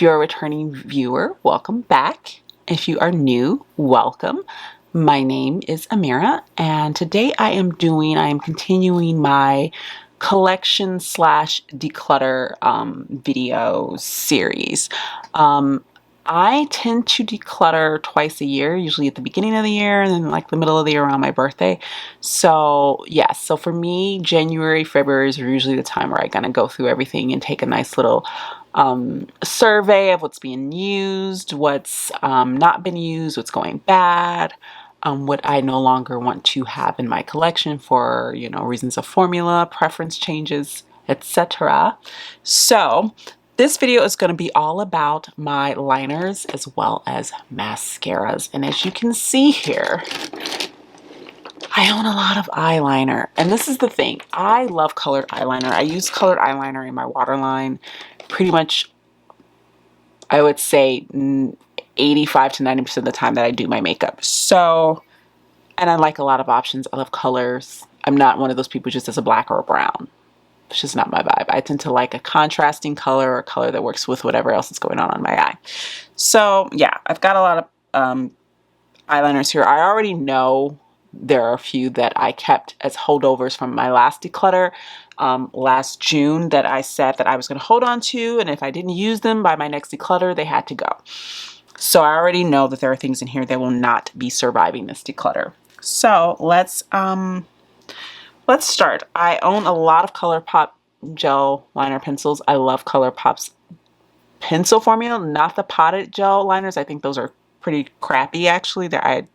If you're a returning viewer, welcome back. If you are new, welcome. My name is Amira, and today I am continuing my collection slash declutter video series. I tend to declutter twice a year, usually at the beginning of the year and then like the middle of the year around my birthday. So yes, so for me, January, February is usually the time where I kind of go through everything and take a nice little survey of what's being used, what's not been used, what's going bad, what I no longer want to have in my collection for, you know, reasons of formula, preference changes, etc. So this video is going to be all about my liners as well as mascaras. And as you can see here, I own a lot of eyeliner. And this is the thing. I love colored eyeliner. I use colored eyeliner in my waterline pretty much, I would say 85 to 90% of the time that I do my makeup. So, and I like a lot of options. I love colors. I'm not one of those people who just does a black or a brown. It's just not my vibe. I tend to like a contrasting color or a color that works with whatever else is going on my eye. So yeah, I've got a lot of eyeliners here. I already know there are a few that I kept as holdovers from my last declutter last June that I said that I was going to hold on to, and if I didn't use them by my next declutter, they had to go. So I already know that there are things in here that will not be surviving this declutter. So let's start. I own a lot of Colourpop gel liner pencils. I love Colourpop's pencil formula, not the potted gel liners. I think those are pretty crappy actually. I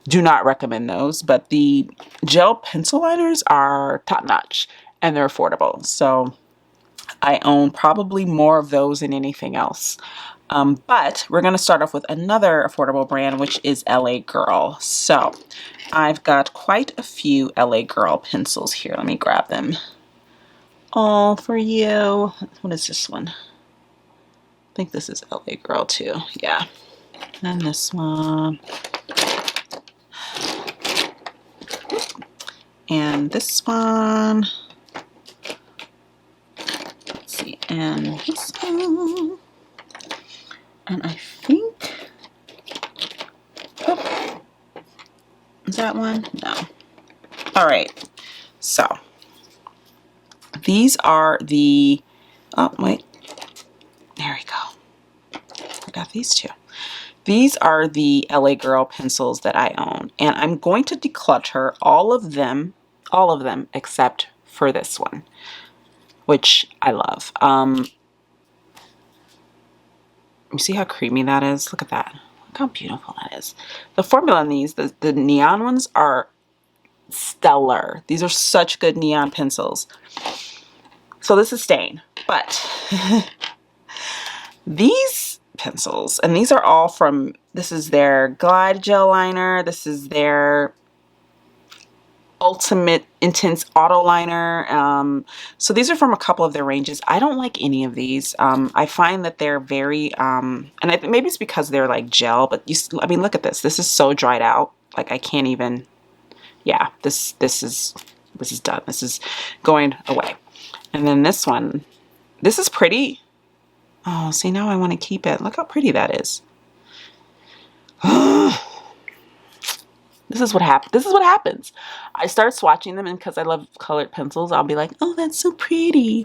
do not recommend those, but the gel pencil liners are top notch and they're affordable. So I own probably more of those than anything else. But we're going to start off with another affordable brand, which is LA Girl. So I've got quite a few LA Girl pencils here. Let me grab them all for you. What is this one? I think this is LA Girl too. Yeah. And this one. And this one. Let's see. And this one. And I think, oh, is that one? No. All right. So these are the, oh, wait, there we go. I got these two. These are the LA Girl pencils that I own, and I'm going to declutter all of them except for this one, which I love. You see how creamy that is? Look at that. Look how beautiful that is. The formula in these, the neon ones are stellar. These are such good neon pencils. So this is staying, but these pencils, and these are all from, this is their Glide Gel Liner. This is their Ultimate Intense Auto Liner. So these are from a couple of their ranges. I don't like any of these. I find that they're very, and I think maybe it's because they're like gel, but I mean, look at this. This is so dried out. Like I can't even, yeah, this is done. This is going away. And then this one, this is pretty. Oh, see, now I want to keep it. Look how pretty that is. This is what happens. This is what happens. I start swatching them, and because I love colored pencils, I'll be like, oh, that's so pretty.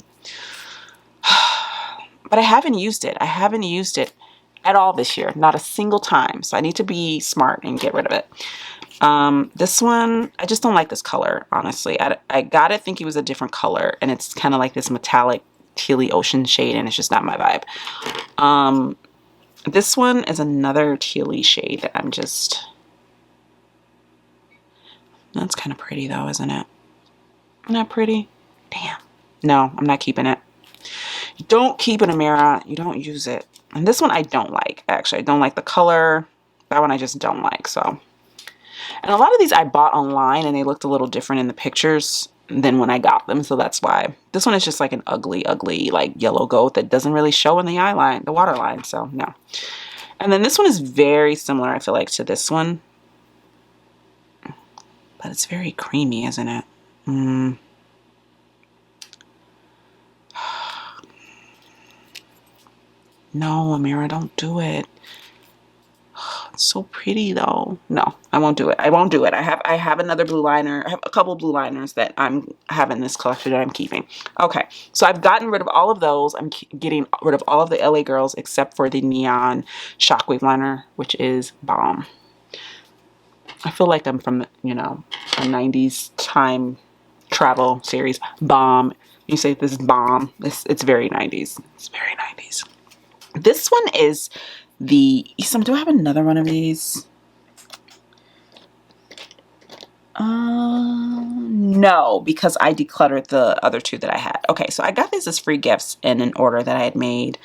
But I haven't used it. I haven't used it at all this year. Not a single time. So I need to be smart and get rid of it. This one, I just don't like this color, honestly. I got it thinking it was a different color, and it's kind of like this metallic tealy ocean shade, and it's just not my vibe. This one is another tealy shade that I'm just... That's kind of pretty though, isn't it? Isn't that pretty? Damn. No, I'm not keeping it. You don't keep it, Amira. You don't use it. And this one I don't like, actually. I don't like the color. That one I just don't like, so. And a lot of these I bought online and they looked a little different in the pictures than when I got them, so that's why. This one is just like an ugly, like yellow goat that doesn't really show in the eyeline, the waterline, so no. And then this one is very similar, I feel like, to this one. But it's very creamy, isn't it? No, Amira, don't do it. It's so pretty though. No, I won't do it. I won't do it. I have another blue liner. I have a couple blue liners that I have in this collection that I'm keeping. Okay, so I've gotten rid of all of those. I'm getting rid of all of the LA Girls except for the Neon Shockwave liner, which is bomb. I feel like I'm from, you know, a 90s time travel series. Bomb. You say this is bomb. It's very 90s. It's very 90s. This one is the, do I have another one of these? No, because I decluttered the other two that I had. Okay, so I got these as free gifts in an order that I had made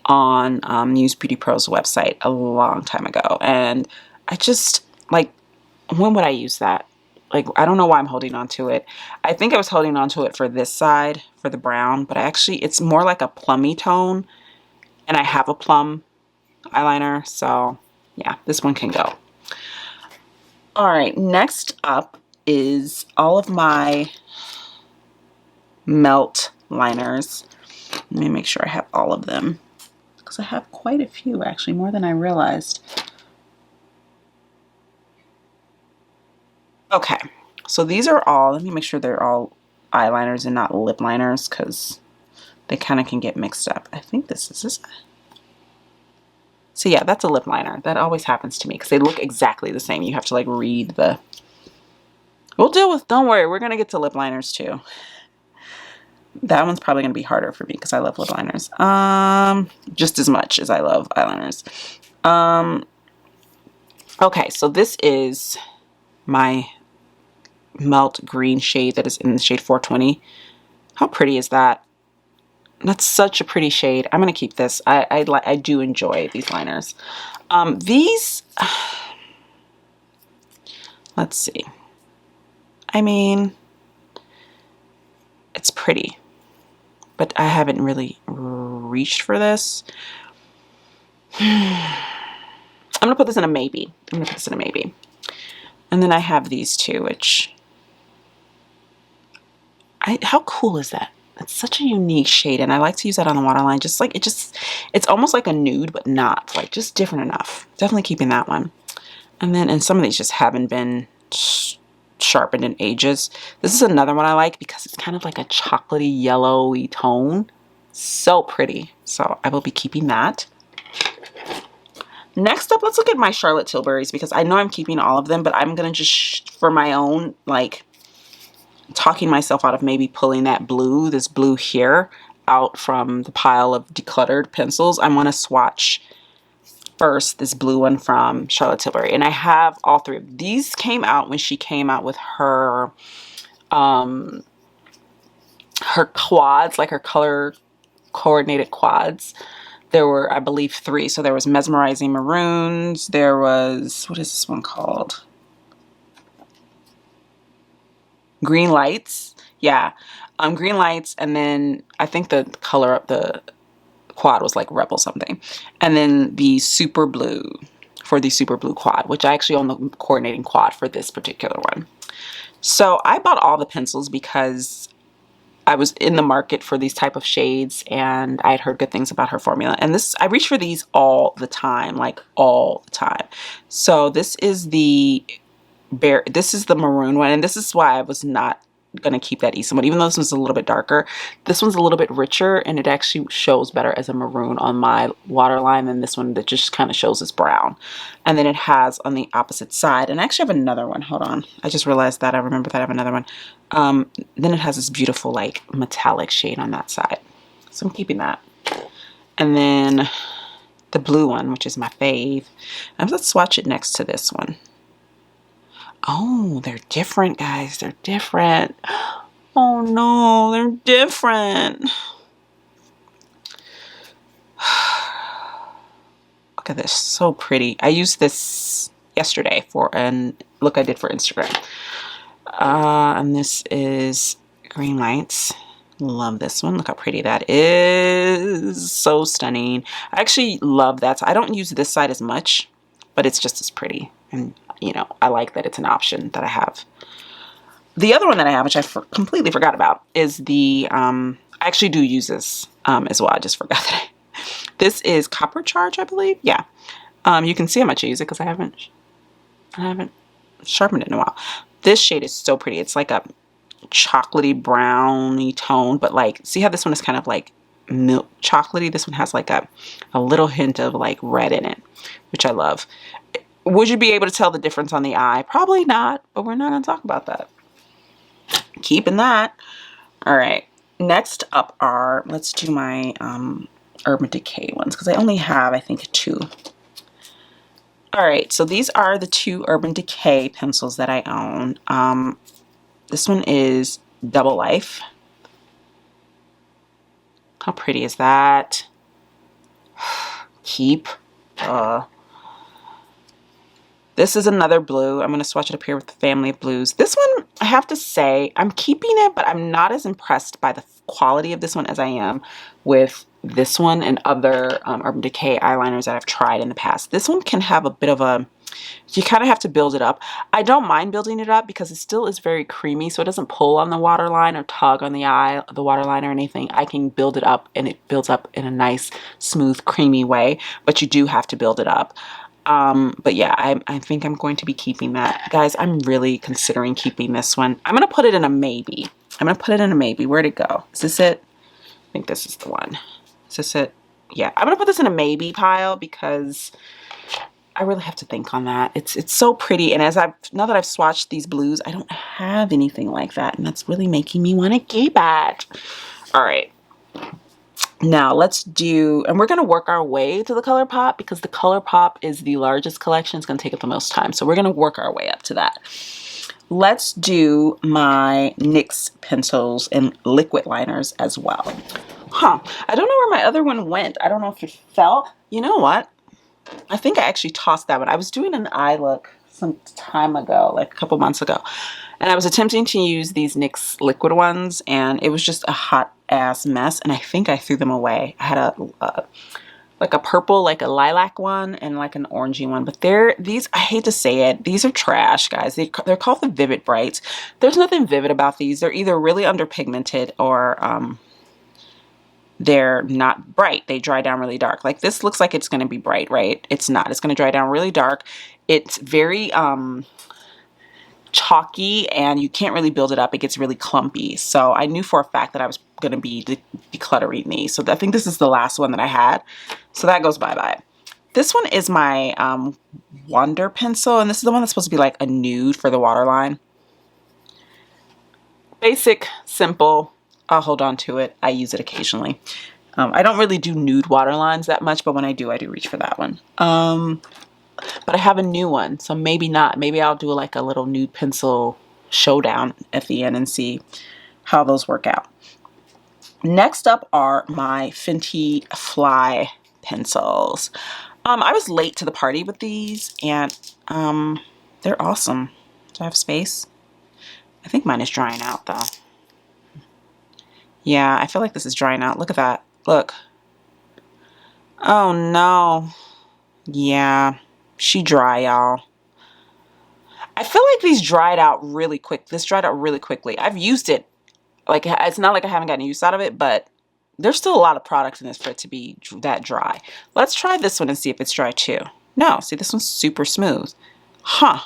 on News Beauty Pro's website a long time ago. And I just, like, when would I use that? Like, I don't know why I'm holding on to it. I think I was holding on to it for this side, for the brown, but it's more like a plummy tone. And I have a plum eyeliner, so yeah, this one can go. All right, next up is all of my melt liners. Let me make sure I have all of them, because I have quite a few, actually, more than I realized. Okay, so these are all, let me make sure they're all eyeliners and not lip liners, because they kind of can get mixed up. I think this is so yeah, that's a lip liner. That always happens to me because they look exactly the same. You have to like read the, we'll deal with, don't worry, we're gonna get to lip liners too. That one's probably gonna be harder for me because I love lip liners. Just as much as I love eyeliners. Okay, so this is my melt green shade that is in the shade 420. How pretty is that? That's such a pretty shade. I'm gonna keep this. I do enjoy these liners. These, let's see. I mean, it's pretty, but I haven't really reached for this. I'm gonna put this in a maybe. I'm gonna put this in a maybe. And then I have these two, which how cool is that? It's such a unique shade, and I like to use that on the waterline. Just like it's almost like a nude, but not, like just different enough. Definitely keeping that one. And then, and some of these just haven't been sharpened in ages. This is another one I like because it's kind of like a chocolatey yellowy tone. So pretty. So I will be keeping that. Next up, let's look at my Charlotte Tilbury's, because I know I'm keeping all of them, but I'm gonna just, for my own, like, talking myself out of maybe pulling that blue, this blue here, out from the pile of decluttered pencils. I want to swatch first this blue one from Charlotte Tilbury, and I have all three of these. Came out when she came out with her her quads, like her color coordinated quads. There were, I believe, 3. So there was Mesmerizing Maroons, there was, what is this one called? Green Lights. Yeah, Green Lights, and then I think the color of the quad was like Rebel something. And then the Super Blue, for the Super Blue quad, which I actually own the coordinating quad for this particular one. So I bought all the pencils because I was in the market for these type of shades, and I had heard good things about her formula. And this, I reach for these all the time, like all the time. So this is the this is the maroon one, and this is why I was not gonna keep that Eastern one, even though this one's a little bit darker. This one's a little bit richer, and it actually shows better as a maroon on my waterline than this one that just kind of shows as brown. And then it has on the opposite side, and I actually have another one. Hold on, I just realized that I remember that I have another one. Then it has this beautiful like metallic shade on that side, so I'm keeping that. And then the blue one, which is my fave, and let's swatch it next to this one. Oh, they're different, guys. They're different. Oh no, they're different. Look at this, so pretty. I used this yesterday for a look I did for Instagram. And this is Green Lights. Love this one. Look how pretty that is. So stunning. I actually love that. So I don't use this side as much, but it's just as pretty. And you know, I like that it's an option that I have. The other one that I have, which I completely forgot about, is the, I actually do use this as well. I just forgot that This is Copper Charge, I believe. Yeah. You can see how much I use it because I haven't sharpened it in a while. This shade is so pretty. It's like a chocolatey browny tone, but like, see how this one is kind of like milk chocolatey? This one has like a little hint of like red in it, which I love. Would you be able to tell the difference on the eye? Probably not, but we're not going to talk about that. Keeping that. All right. Next up are, let's do my Urban Decay ones because I only have, I think, 2. All right. So these are the 2 Urban Decay pencils that I own. This one is Double Life. How pretty is that? Keep. This is another blue. I'm going to swatch it up here with the family of blues. This one, I have to say, I'm keeping it, but I'm not as impressed by the quality of this one as I am with this one and other Urban Decay eyeliners that I've tried in the past. This one can have a bit of a, you kind of have to build it up. I don't mind building it up because it still is very creamy, so it doesn't pull on the waterline or tug on the eye, the waterline or anything. I can build it up and it builds up in a nice, smooth, creamy way, but you do have to build it up. But yeah, I think I'm going to be keeping that. Guys, I'm really considering keeping this one. I'm going to put it in a maybe. I'm going to put it in a maybe. Where'd it go? Is this it? I think this is the one. Is this it? Yeah, I'm going to put this in a maybe pile because I really have to think on that. It's so pretty. And now that I've swatched these blues, I don't have anything like that. And that's really making me want to keep it. All right. Now let's do, and we're going to work our way to the Colourpop because the Colourpop is the largest collection. It's going to take up the most time. So we're going to work our way up to that. Let's do my NYX pencils and liquid liners as well. Huh. I don't know where my other one went. I don't know if it fell. You know what? I think I actually tossed that one. I was doing an eye look some time ago, like a couple months ago. And I was attempting to use these NYX liquid ones, and it was just a hot ass mess. And I think I threw them away. I had like a purple, like a lilac one, and like an orangey one. But these, I hate to say it, these are trash, guys. They're called the Vivid Brights. There's nothing vivid about these. They're either really underpigmented or they're not bright. They dry down really dark. Like this looks like it's going to be bright, right? It's not. It's going to dry down really dark. It's very chalky and you can't really build it up. It gets really clumpy. So I knew for a fact that I was going to be decluttering these. So I think this is the last one that I had. So that goes bye-bye. This one is my Wonder pencil, and this is the one that's supposed to be like a nude for the waterline. Basic, simple. I'll hold on to it. I use it occasionally. I don't really do nude waterlines that much, but when I do reach for that one. But I have a new one, so maybe not. Maybe I'll do like a little nude pencil showdown at the end and see how those work out. Next up are my Fenty Fly Pencils. I was late to the party with these, and they're awesome. Do I have space? I think mine is drying out though. Yeah, I feel like this is drying out. Look at that. Look. Oh no. Yeah, she dry, y'all. I feel like these dried out really quick. This dried out really quickly. I've used it. Like, it's not like I haven't gotten use out of it, but there's still a lot of products in this for it to be that dry. Let's try this one and see if it's dry too. No, see, this one's super smooth. Huh.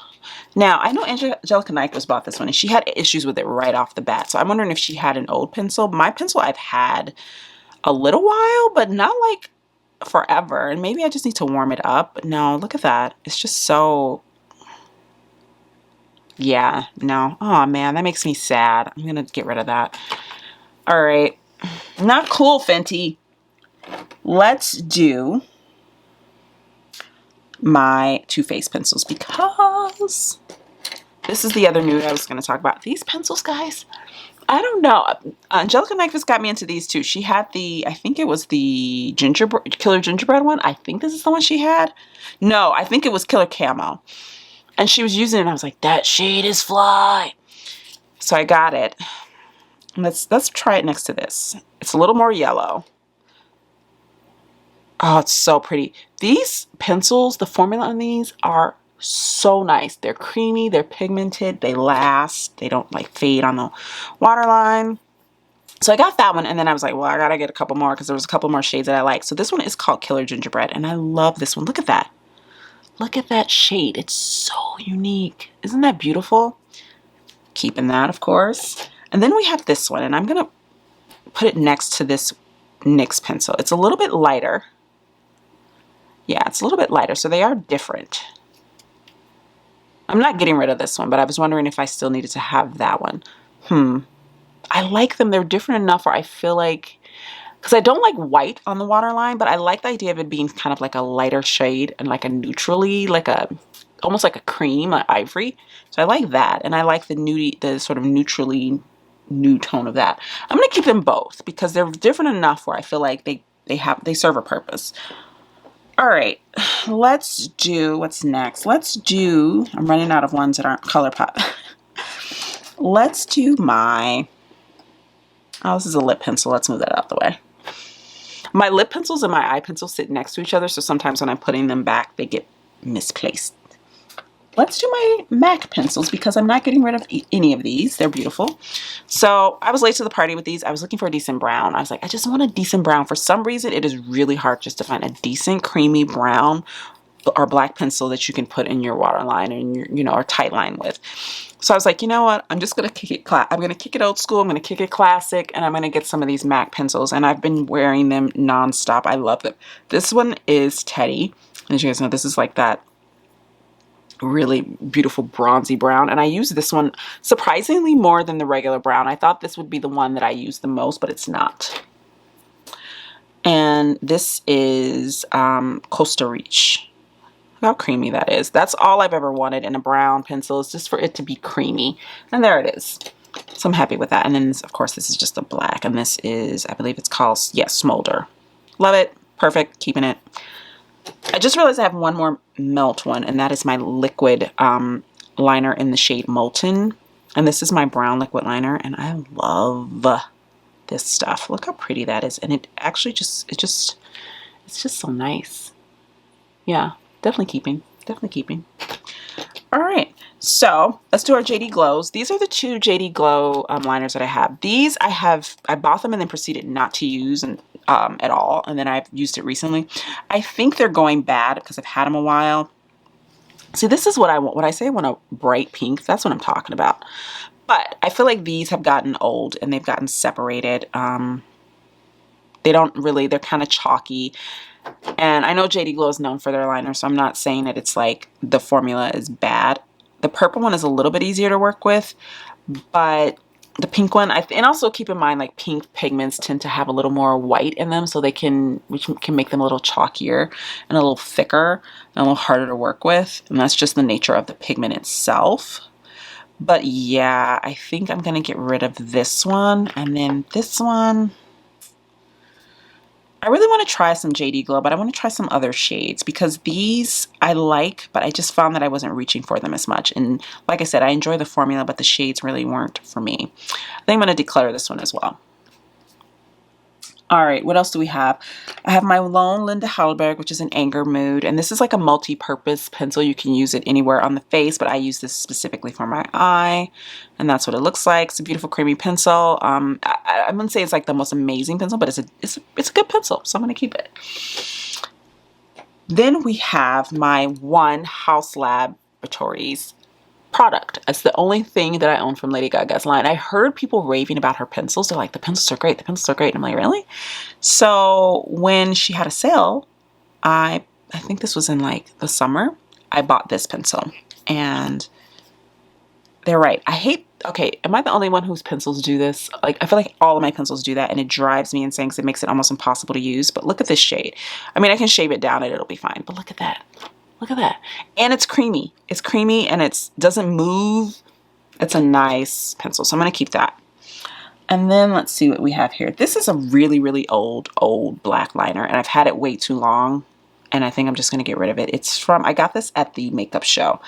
Now, I know Angelica Nyquist bought this one, and she had issues with it right off the bat. So I'm wondering if she had an old pencil. My pencil I've had a little while, but not like forever. And maybe I just need to warm it up. But no, look at that. It's just so... Yeah, no. Oh, man, that makes me sad. I'm going to get rid of that. All right. Not cool, Fenty. Let's do my Too Faced pencils because this is the other nude I was going to talk about. These pencils, guys, I don't know. Angelica Nyquist got me into these too. She had the, I think it was the Killer Gingerbread one. I think this is the one she had. No, I think it was Killer Camo. And she was using it and I was like, that shade is fly. So I got it. Let's try it next to this. It's a little more yellow. Oh, it's so pretty. These pencils, the formula on these are so nice. They're creamy, they're pigmented, they last, they don't like fade on the waterline. So I got that one, and then I was like, well, I gotta get a couple more because there was a couple more shades that I like. So this one is called Killer Gingerbread, and I love this one. Look at that. Look at that shade. It's so unique. Isn't that beautiful? Keeping that, of course. And then we have this one, and I'm gonna put it next to this NYX pencil. It's a little bit lighter. Yeah, it's a little bit lighter, so they are different. I'm not getting rid of this one, but I was wondering if I still needed to have that one. I like them. They're different enough where I feel like, because I don't like white on the waterline, but I like the idea of it being kind of like a lighter shade and like a neutrally, like a, almost like a cream, like ivory. So I like that. And I like the nudie, the sort of neutrally nude tone of that. I'm going to keep them both because they're different enough where I feel like they serve a purpose. All right, let's do, what's next? Let's do, I'm running out of ones that aren't Colourpop. Let's do my, oh, this is a lip pencil. Let's move that out the way. My lip pencils and my eye pencils sit next to each other, so sometimes when I'm putting them back, they get misplaced. Let's do my MAC pencils because I'm not getting rid of any of these. They're beautiful. So I was late to the party with these. I was looking for a decent brown. I was like, I just want a decent brown. For some reason, it is really hard just to find a decent creamy brown or black pencil that you can put in your waterline and your, you know, or tight line with. So I was like, you know what? I'm just going to kick it. I'm going to kick it old school. I'm going to kick it classic, and I'm going to get some of these MAC pencils. And I've been wearing them nonstop. I love them. This one is Teddy. And as you guys know, this is like that really beautiful bronzy brown, and I use this one surprisingly more than the regular brown. I thought this would be the one that I use the most, but it's not. And this is Costa Rica. Look how creamy that is. That's all I've ever wanted in a brown pencil, is just for it to be creamy, and there it is. So I'm happy with that. And then this, of course, this is just a black, and this is, I believe it's called, yeah, Smolder. Love it. Perfect. Keeping it. I just realized I have one more melt one, and that is my liquid liner in the shade Molten. And this is my brown liquid liner, and I love this stuff. Look how pretty that is. And it actually it's just so nice. Yeah, definitely keeping. Definitely keeping. All right, so let's do our JD Glows. These are the two JD Glow liners that I have. These I bought them and then proceeded not to use at all, and then I've used it recently. I think they're going bad because I've had them a while. See, this is what I want. When I say I want a bright pink, that's what I'm talking about. But I feel like these have gotten old and they've gotten separated. They don't really, they're kind of chalky. And I know JD Glow is known for their liner, so I'm not saying that it's like the formula is bad. The purple one is a little bit easier to work with, but the pink one, and also keep in mind, like, pink pigments tend to have a little more white in them, so which can make them a little chalkier and a little thicker and a little harder to work with. And that's just the nature of the pigment itself. But yeah, I think I'm gonna get rid of this one, and then this one. I really want to try some JD Glow, but I want to try some other shades because these I like, but I just found that I wasn't reaching for them as much. And like I said, I enjoy the formula, but the shades really weren't for me. I think I'm going to declutter this one as well. All right, what else do we have? I have my Lone Linda Howlberg, which is an anger mood. And this is like a multi-purpose pencil. You can use it anywhere on the face, but I use this specifically for my eye. And that's what it looks like. It's a beautiful creamy pencil. I wouldn't say it's like the most amazing pencil, but it's a good pencil, so I'm going to keep it. Then we have my One House Laboratories product. It's the only thing that I own from Lady Gaga's line. I heard people raving about her pencils. They're like, the pencils are great. The pencils are great. And I'm like, really? So when she had a sale, I think this was in like the summer, I bought this pencil. And they're right. Okay, am I the only one whose pencils do this? Like, I feel like all of my pencils do that, and it drives me insane because it makes it almost impossible to use. But look at this shade. I mean, I can shave it down and it'll be fine. But look at that. Look at that. And it's creamy. It's creamy and it doesn't move. It's a nice pencil. So I'm going to keep that. And then let's see what we have here. This is a really, really old black liner. And I've had it way too long. And I think I'm just going to get rid of it. I got this at the makeup show.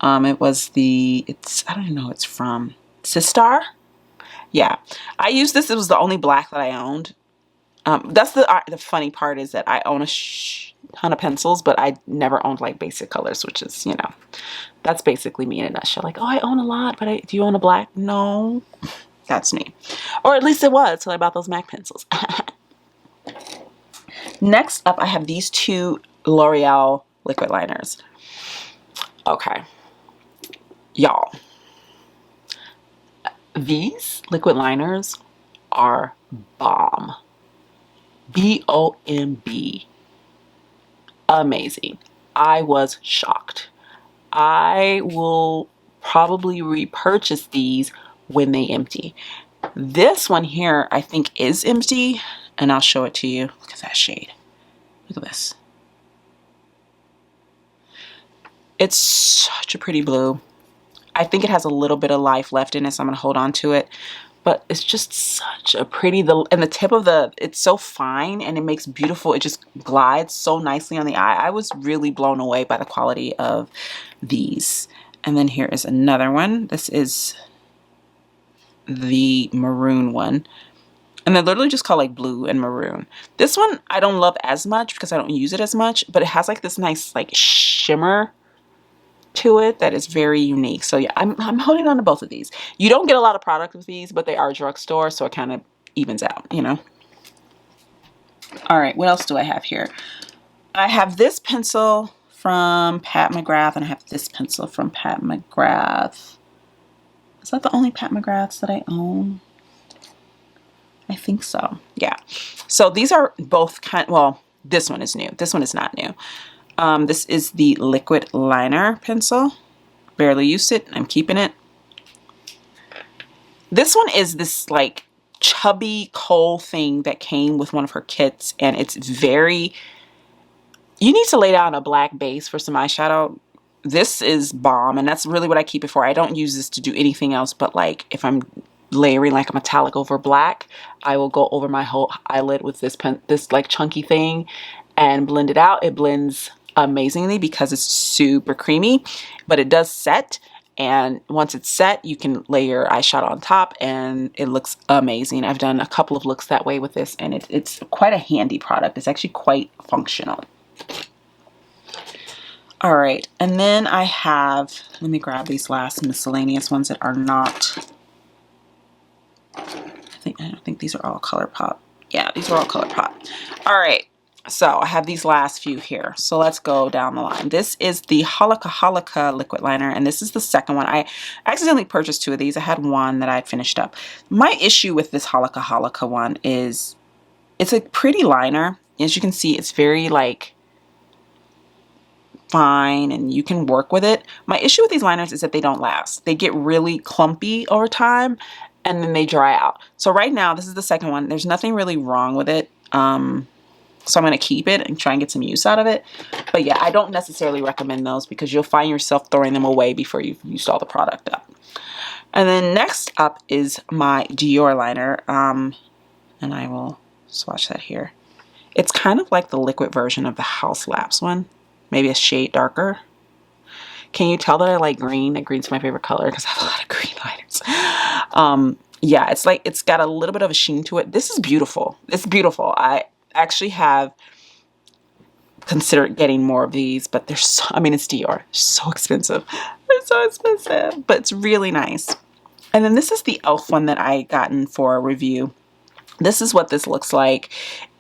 I don't even know, it's from Sistar. Yeah. I used this. It was the only black that I owned. That's the funny part is that I own a ton of pencils, but I never owned like basic colors, which is, you know, that's basically me in a nutshell. Like, oh, I own a lot, but do you own a black? No, That's me. Or at least it was till I bought those MAC pencils. Next up, I have these two L'Oreal liquid liners. Okay. Y'all. These liquid liners are bomb. B-O-M-B. Amazing. I was shocked. I will probably repurchase these when they empty. This one here I think is empty, and I'll show it to you. Look at that shade. Look at this. It's such a pretty blue. I think it has a little bit of life left in it, so I'm going to hold on to it. But it's just such a pretty, and the tip of it's so fine and it makes beautiful, it just glides so nicely on the eye. I was really blown away by the quality of these. And then here is another one. This is the maroon one. And they're literally just called like blue and maroon. This one I don't love as much because I don't use it as much, but it has like this nice like shimmer to it that is very unique. So yeah, I'm holding on to both of these. You don't get a lot of product with these, but they are drugstore, so it kind of evens out, you know. All right, what else do I have here? I have this pencil from Pat McGrath, and I have this pencil from Pat McGrath. Is that the only Pat McGraths that I own? I think so. Yeah. So these are both well, this one is new. This one is not new. This is the liquid liner pencil. Barely used it. I'm keeping it. This one is this like chubby kohl thing that came with one of her kits, and it's very, you need to lay down a black base for some eyeshadow. This is bomb, and that's really what I keep it for. I don't use this to do anything else, but like if I'm layering like a metallic over black, I will go over my whole eyelid with this like chunky thing and blend it out. It blends amazingly because it's super creamy, but it does set, and once it's set you can lay your eyeshadow on top and it looks amazing. I've done a couple of looks that way with this, and it's quite a handy product. It's actually quite functional. All right, and then I have, let me grab these last miscellaneous ones that are not, I don't think these are all Colourpop. Yeah, these are all Colourpop. All right. So I have these last few here. So let's go down the line. This is the Holocaulica liquid liner, and this is the second one. I accidentally purchased two of these. I had one that I finished up. My issue with this Holocaulica one is it's a pretty liner. As you can see, it's very like fine and you can work with it. My issue with these liners is that they don't last. They get really clumpy over time and then they dry out. So right now, this is the second one. There's nothing really wrong with it. So I'm going to keep it and try and get some use out of it. But yeah, I don't necessarily recommend those because you'll find yourself throwing them away before you've used all the product up. And then next up is my Dior liner. And I will swatch that here. It's kind of like the liquid version of the House Labs one. Maybe a shade darker. Can you tell that I like green? And green's my favorite color because I have a lot of green liners. Yeah, it's like, it's got a little bit of a sheen to it. This is beautiful. It's beautiful. I actually have considered getting more of these, but they're so, I mean, it's Dior. They're so expensive. They're so expensive, but it's really nice. And then this is the e.l.f. one that I gotten for a review. This is what this looks like.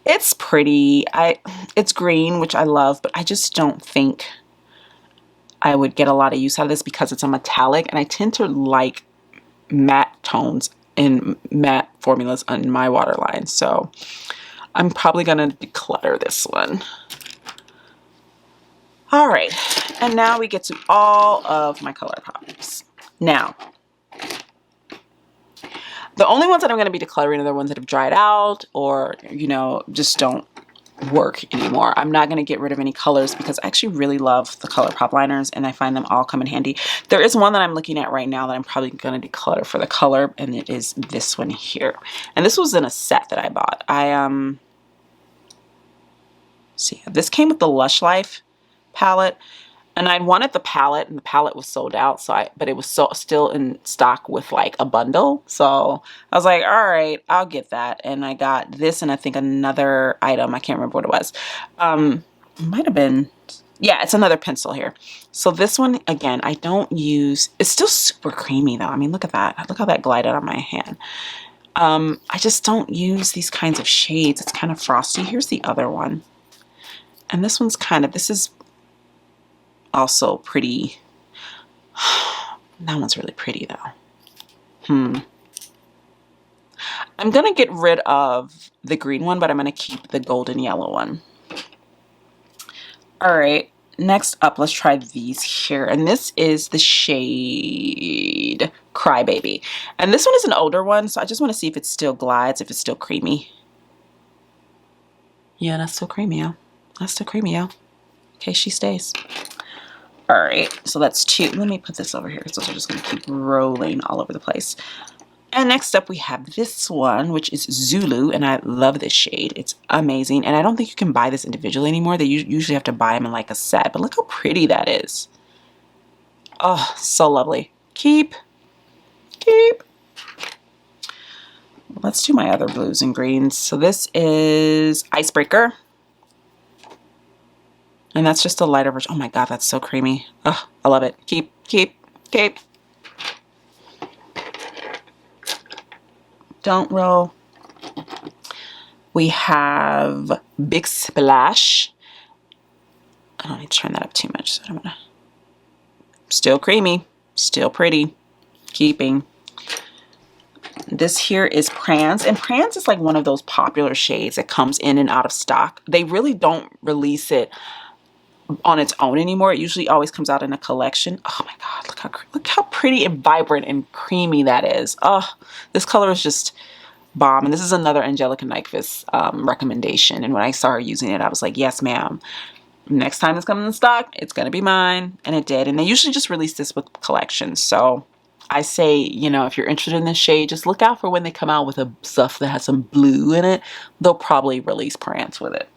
It's pretty. It's green, which I love, but I just don't think I would get a lot of use out of this because it's a metallic, and I tend to like matte tones and matte formulas on my waterline. So I'm probably going to declutter this one. All right, and now we get to all of my Colourpops. Now, the only ones that I'm going to be decluttering are the ones that have dried out or, you know, just don't work anymore. I'm not going to get rid of any colors because I actually really love the Colourpop liners and I find them all come in handy. There is one that I'm looking at right now that I'm probably going to declutter for the color, and it is this one here. And this was in a set that I bought. See, this came with the Lush Life palette, and I'd wanted the palette, and the palette was sold out, but it was still in stock with like a bundle. So I was like, all right, I'll get that. And I got this and I think another item. I can't remember what it was. It might have been Yeah, it's another pencil here. So this one, again, I don't use, it's still super creamy though. I mean, look at that. Look how that glided on my hand. I just don't use these kinds of shades. It's kind of frosty. Here's the other one. And this one's kind of, this is also pretty. That one's really pretty though. I'm going to get rid of the green one, but I'm going to keep the golden yellow one. All right, next up, let's try these here. And this is the shade Crybaby. And this one is an older one, so I just want to see if it still glides, if it's still creamy. Yeah, that's still creamy, y'all. That's still creamy, y'all. Okay, she stays. All right, so that's two. Let me put this over here, so we're just going to keep rolling all over the place. And next up we have this one, which is Zulu, and I love this shade. It's amazing, and I don't think you can buy this individually anymore. They usually have to buy them in like a set, but look how pretty that is. Oh, so lovely. Keep. Let's do my other blues and greens. So this is Icebreaker, and that's just a lighter version. Oh my God, that's so creamy. Oh, I love it. Keep. Don't roll. We have Big Splash. I don't need to turn that up too much, so I'm gonna. Still creamy, still pretty, keeping. This here is Prance, and Prance is like one of those popular shades that comes in and out of stock. They really don't release it on its own anymore. It usually always comes out in a collection. Oh my God, look how pretty and vibrant and creamy that is. Oh, this color is just bomb. And this is another Angelica Nyquist recommendation. And when I saw her using it, I was like, yes, ma'am. Next time it's coming in stock, it's going to be mine. And it did. And they usually just release this with collections. So I say, you know, if you're interested in this shade, just look out for when they come out with a stuff that has some blue in it. They'll probably release Prance with it.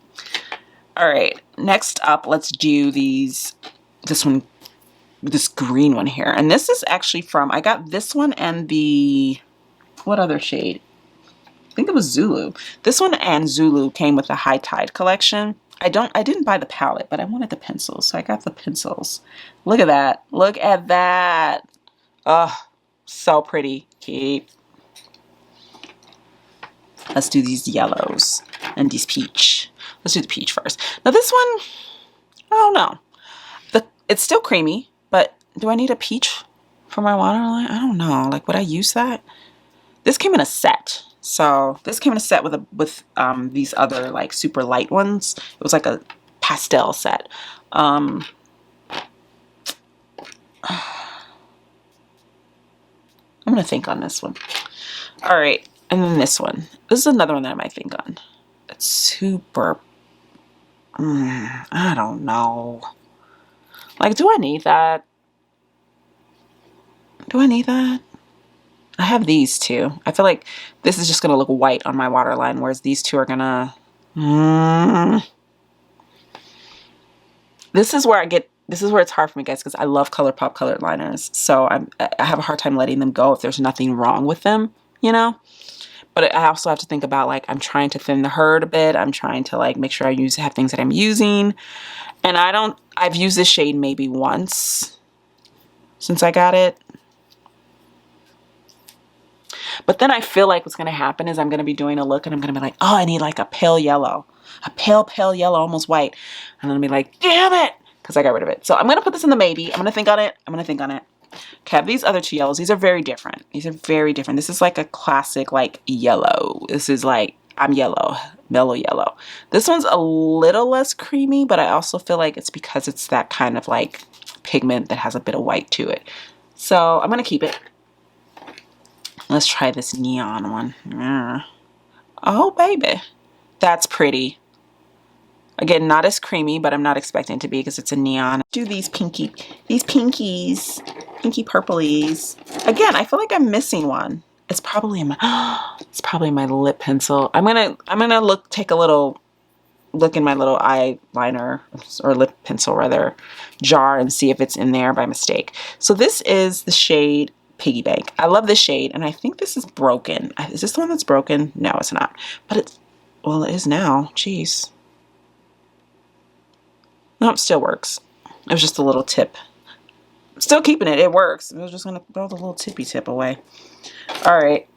All right, next up, let's do this green one here. And this is actually from, I got this one and the, what other shade? I think it was Zulu. This one and Zulu came with the High Tide collection. I didn't buy the palette, but I wanted the pencils, so I got the pencils. Look at that. Look at that. Oh, so pretty. Keep. Let's do these yellows and these peach. Let's do the peach first. Now this one, I don't know. It's still creamy, but do I need a peach for my waterline? I don't know. Like, would I use that? This came in a set. So this came in a set with these other like super light ones. It was like a pastel set. I'm gonna think on this one. All right, and then this one. This is another one that I might think on. It's super. I don't know. Like, do I need that? Do I need that? I have these two. I feel like this is just gonna look white on my waterline, whereas these two are gonna. This is where it's hard for me, guys, because I love Colourpop colored liners. So I have a hard time letting them go if there's nothing wrong with them, you know? But I also have to think about, like, I'm trying to thin the herd a bit. I'm trying to, like, make sure I have things that I'm using. And I've used this shade maybe once since I got it. But then I feel like what's going to happen is I'm going to be doing a look and I'm going to be like, oh, I need like a pale yellow. A pale yellow, almost white. And then I'll be like, damn it, because I got rid of it. So I'm going to put this in the maybe. I'm going to think on it. Okay, I have these other two yellows. These are very different. This is like a classic like yellow. This is like, I'm yellow, mellow yellow. This one's a little less creamy, but I also feel like it's because it's that kind of like pigment that has a bit of white to it. So I'm going to keep it. Let's try this neon one. Oh, baby. That's pretty. Again, not as creamy, but I'm not expecting it to be because it's a neon. Do these pinkies. Pinky purplies. Again, I feel like I'm missing one. It's probably my lip pencil. I'm gonna take a little look in my little eyeliner or lip pencil rather jar and see if it's in there by mistake. So this is the shade Piggy Bank. I love this shade, and I think this is broken. Is this the one that's broken? No, it's not. But well, it is now. Jeez. Nope, still works. It was just a little tip. I'm still keeping it. It works. I was just going to throw the little tippy tip away. All right.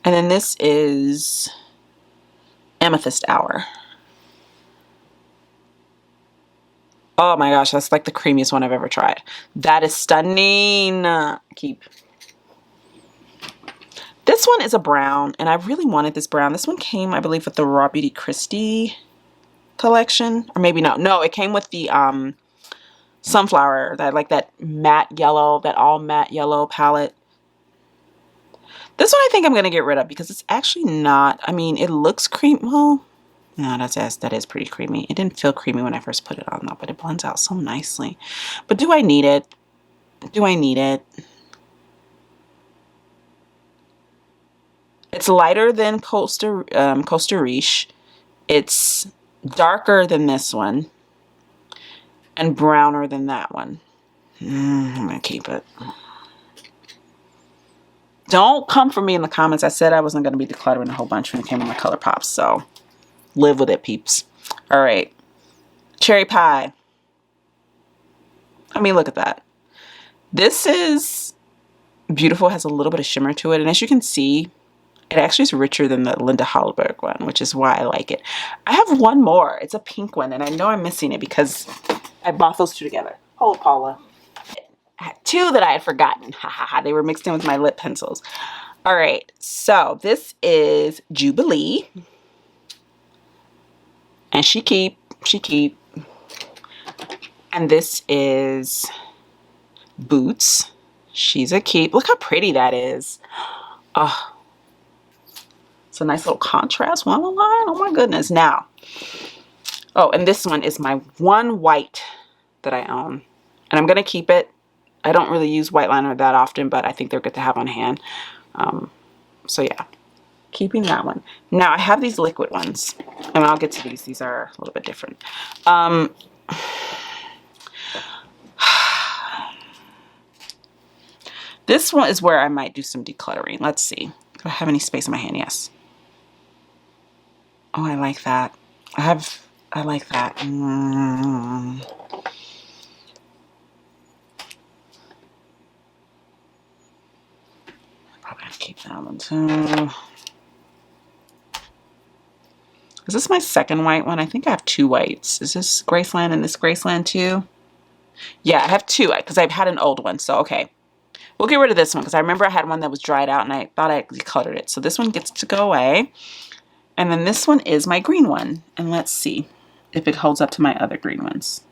And then this is Amethyst Hour. Oh my gosh, that's like the creamiest one I've ever tried. That is stunning. Keep. This one is a brown, and I really wanted this brown. This one came, I believe, with the Raw Beauty Christie collection. Or maybe not. No, it came with the Sunflower, that like that matte yellow, that all matte yellow palette. This one I think I'm going to get rid of because it's actually not, I mean, it looks creamy. Well, no, that is pretty creamy. It didn't feel creamy when I first put it on though, but it blends out so nicely. But do I need it? Do I need it? It's lighter than Costa Riche. It's darker than this one and browner than that one. I'm going to keep it. Don't come for me in the comments. I said I wasn't going to be decluttering a whole bunch when it came to my Colourpop, so live with it, peeps. All right. Cherry Pie. I mean, look at that. This is beautiful. It has a little bit of shimmer to it. And as you can see, it actually is richer than the Linda Hallberg one, which is why I like it. I have one more. It's a pink one, and I know I'm missing it because I bought those two together. Holocaulica. I had two that I had forgotten. Ha ha ha. They were mixed in with my lip pencils. All right. So this is Jubilee. And she keep. And this is Boots. She's a keep. Look how pretty that is. Oh, it's a nice little contrast. One line. Oh my goodness. Now, oh, and this one is my one white that I own. And I'm going to keep it. I don't really use white liner that often, but I think they're good to have on hand. So yeah, keeping that one. Now I have these liquid ones, and I'll get to these. These are a little bit different. This one is where I might do some decluttering. Let's see. Do I have any space in my hand? Yes. Oh, I like that. I like that. Probably have to keep that one too. Is this my second white one? I think I have two whites. Is this Graceland and this Graceland too? Yeah, I have two because I've had an old one. So, okay. We'll get rid of this one because I remember I had one that was dried out and I thought I decluttered it. So this one gets to go away. And then this one is my green one. And let's see if it holds up to my other green ones.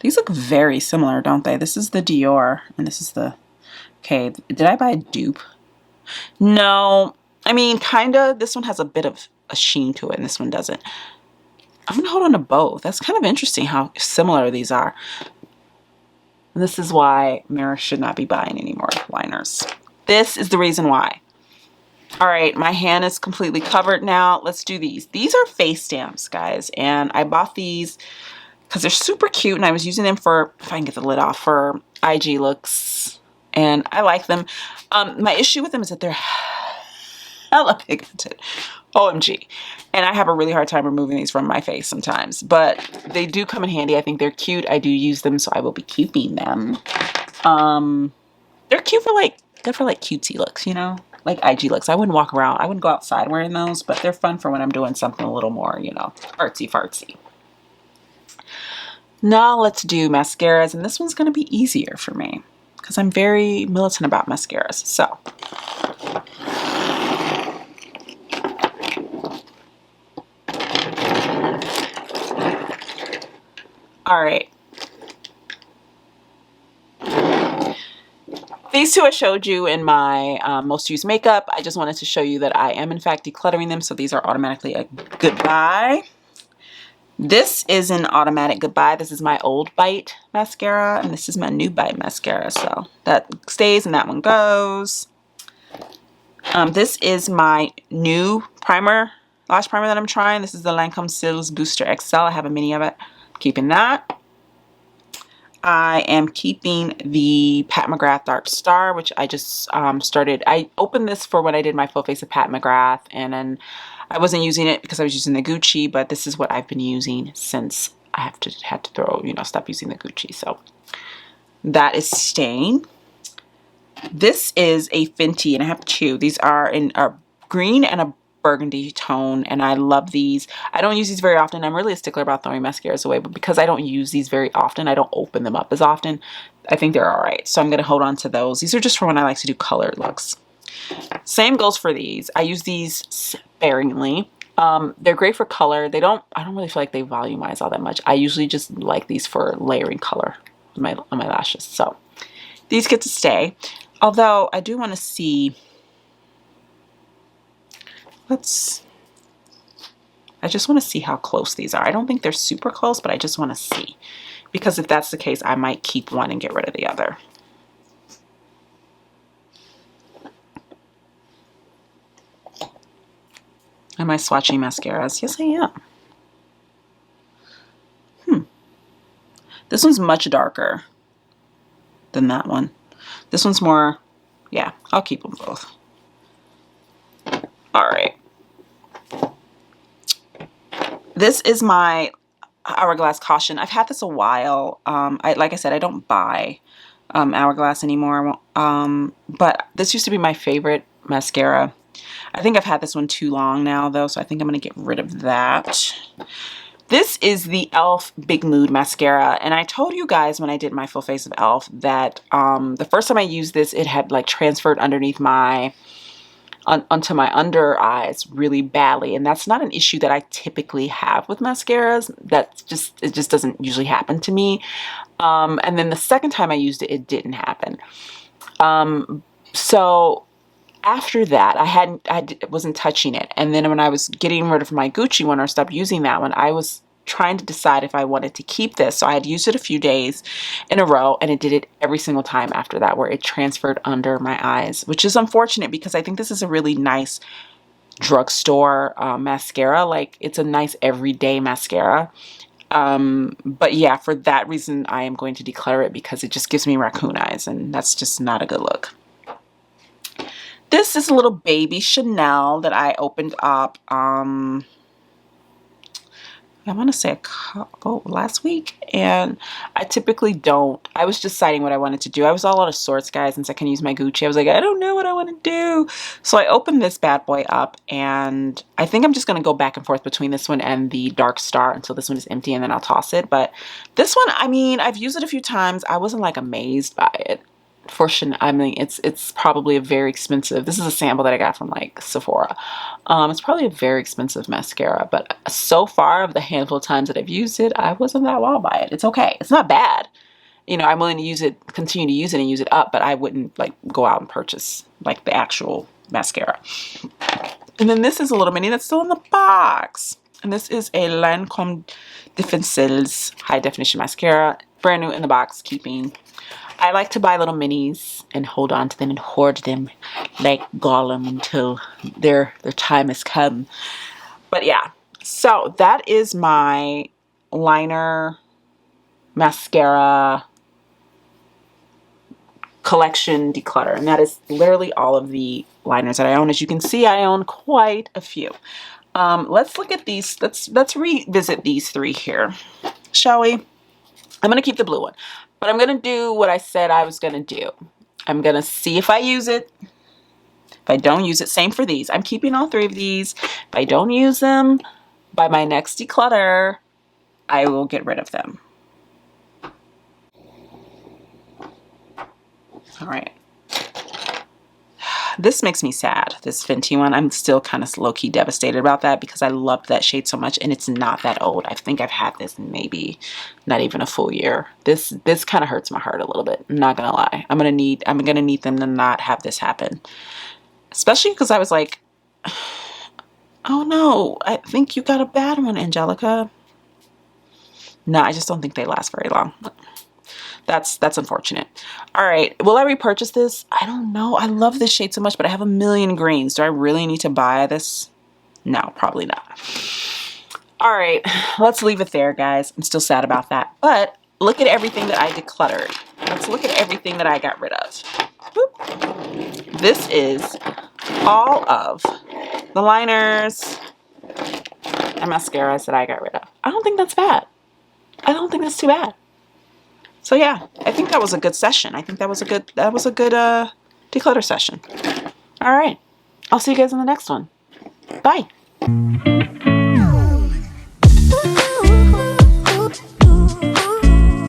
These look very similar, don't they? This is the Dior and this is the... Okay, did I buy a dupe? No. I mean, kind of. This one has a bit of a sheen to it and this one doesn't. I'm going to hold on to both. That's kind of interesting how similar these are. And this is why Mira should not be buying any more liners. This is the reason why. All right, my hand is completely covered now. Let's do these. These are face stamps, guys. And I bought these because they're super cute. And I was using them for, if I can get the lid off, for IG looks. And I like them. My issue with them is that they're hella pigmented. OMG. And I have a really hard time removing these from my face sometimes, but they do come in handy. I think they're cute. I do use them, so I will be keeping them. They're cute for like, they're for like cutesy looks, you know, like IG looks. I wouldn't walk around. I wouldn't go outside wearing those, but they're fun for when I'm doing something a little more, you know, artsy fartsy. Now let's do mascaras, and this one's going to be easier for me because I'm very militant about mascaras. So all right. These two I showed you in my most used makeup. I just wanted to show you that I am in fact decluttering them. So these are automatically a goodbye. This is an automatic goodbye. This is my old Bite mascara and this is my new Bite mascara. So that stays and that one goes. This is my new primer, lash primer that I'm trying. This is the Lancome Cils Booster XL. I have a mini of it. Keeping that. I am keeping the Pat McGrath Dark Star, which I just started. I opened this for when I did my full face of Pat McGrath, and then I wasn't using it because I was using the Gucci, but this is what I've been using since I had to throw, you know, stop using the Gucci. So that is staying. This is a Fenty, and I have two. These are in a green and a burgundy tone, and I love these. I don't use these very often. I'm really a stickler about throwing mascaras away, but because I don't use these very often, I don't open them up as often, I think they're all right. So I'm going to hold on to those. These are just for when I like to do colored looks. Same goes for these. I use these sparingly. They're great for color. I don't really feel like they volumize all that much. I usually just like these for layering color on my lashes. So these get to stay. Although I do want to see, I just want to see how close these are. I don't think they're super close, but I just want to see. Because if that's the case, I might keep one and get rid of the other. Am I swatching mascaras? Yes, I am. This one's much darker than that one. This one's more, yeah, I'll keep them both. All right. This is my Hourglass Caution. I've had this a while. Like I said, I don't buy Hourglass anymore. But this used to be my favorite mascara. I think I've had this one too long now, though, so I think I'm going to get rid of that. This is the e.l.f. Big Mood Mascara, and I told you guys when I did my full face of e.l.f. that the first time I used this, it had like transferred underneath onto my under eyes really badly, and that's not an issue that I typically have with mascaras. It just doesn't usually happen to me. And then the second time I used it, it didn't happen. So after that, I wasn't touching it. And then when I was getting rid of my Gucci one or stopped using that one, I was trying to decide if I wanted to keep this. So I had used it a few days in a row, and it did it every single time after that, where it transferred under my eyes, which is unfortunate because I think this is a really nice drugstore mascara. Like, it's a nice everyday mascara. But yeah, for that reason, I am going to declutter it because it just gives me raccoon eyes, and that's just not a good look. This is a little baby Chanel that I opened up, I want to say a couple last week, and I typically don't. I was deciding what I wanted to do. I was all out of sorts, guys, since I can use my Gucci. I was like, I don't know what I want to do. So I opened this bad boy up, and I think I'm just going to go back and forth between this one and the Dark Star until this one is empty, and then I'll toss it. But this one, I mean, I've used it a few times. I wasn't like amazed by it. For Chanel, I mean, it's probably a very expensive. This is a sample that I got from like Sephora. It's probably a very expensive mascara, but so far of the handful of times that I've used it, I wasn't that wowed by it. It's okay. It's not bad. You know, I'm willing to use it, continue to use it and use it up, but I wouldn't like go out and purchase like the actual mascara. And then this is a little mini that's still in the box. And this is a Lancome de Pencils high definition mascara, brand new in the box, keeping. I like to buy little minis and hold on to them and hoard them like Gollum until their time has come. But yeah, so that is my liner mascara collection declutter, and that is literally all of the liners that I own. As you can see, I own quite a few. Let's look at these. Let's revisit these three here, shall we? I'm gonna keep the blue one. But I'm going to do what I said I was going to do. I'm going to see if I use it. If I don't use it, same for these. I'm keeping all three of these. If I don't use them, by my next declutter, I will get rid of them. All right. This makes me sad, this Fenty one. I'm still kind of low-key devastated about that because I loved that shade so much, and it's not that old. I think I've had this maybe not even a full year. This kind of hurts my heart a little bit. I'm not gonna lie. I'm gonna need them to not have this happen. Especially because I was like, oh no, I think you got a bad one, Angelica. No, I just don't think they last very long. That's unfortunate. All right, will I repurchase this? I don't know. I love this shade so much, but I have a million greens. Do I really need to buy this? No, probably not. All right, let's leave it there, guys. I'm still sad about that, but look at everything that I decluttered. Let's look at everything that I got rid of. Whoop. This is all of the liners and mascaras that I got rid of. I don't think that's bad. I don't think that's too bad. So yeah, I think that was a good session. I think that was a good declutter session. All right. I'll see you guys in the next one. Bye.